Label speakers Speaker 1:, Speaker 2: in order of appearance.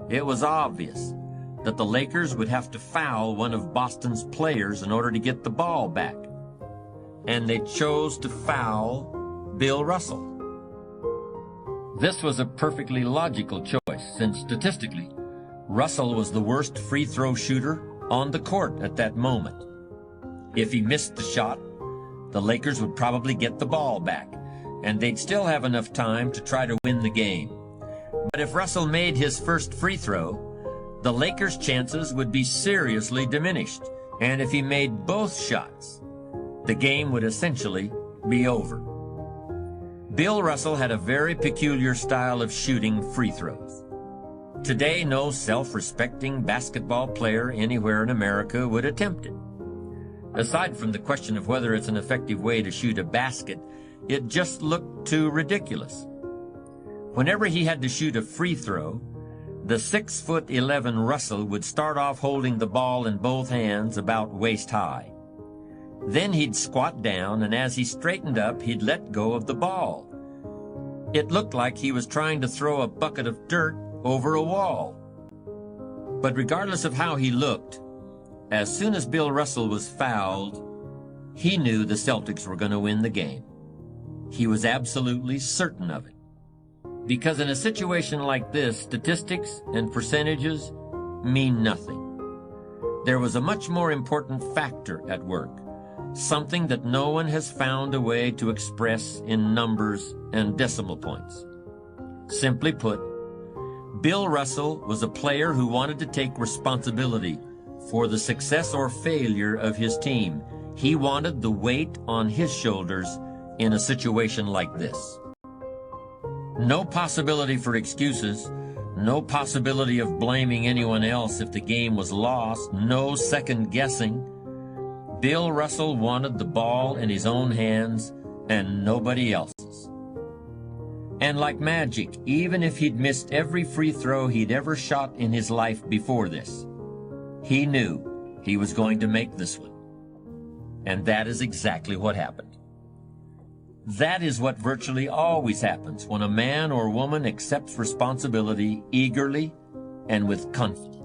Speaker 1: It was obvious that the Lakers would have to foul one of Boston's players in order to get the ball back. And they chose to foul Bill Russell. This was a perfectly logical choice, since statistically, Russell was the worst free throw shooter on the court at that moment. If he missed the shot, the Lakers would probably get the ball back, and they'd still have enough time to try to win the game. But if Russell made his first free throw, the Lakers' chances would be seriously diminished, and if he made both shots, the game would essentially be over. Bill Russell had a very peculiar style of shooting free throws. Today, no self-respecting basketball player anywhere in America would attempt it. Aside from the question of whether it's an effective way to shoot a basket, it just looked too ridiculous. Whenever he had to shoot a free throw, the 6'11" Russell would start off holding the ball in both hands about waist high. Then he'd squat down, and as he straightened up, he'd let go of the ball. It looked like he was trying to throw a bucket of dirt over a wall. But regardless of how he looked, as soon as Bill Russell was fouled, he knew the Celtics were going to win the game. He was absolutely certain of it. Because in a situation like this, statistics and percentages mean nothing. There was a much more important factor at work, something that no one has found a way to express in numbers and decimal points. Simply put, Bill Russell was a player who wanted to take responsibility for the success or failure of his team. He wanted the weight on his shoulders in a situation like this. No possibility for excuses, no possibility of blaming anyone else if the game was lost, no second guessing. Bill Russell wanted the ball in his own hands and nobody else's. And like magic, even if he'd missed every free throw he'd ever shot in his life before this, he knew he was going to make this one. And that is exactly what happened. That is what virtually always happens when a man or woman accepts responsibility eagerly and with confidence.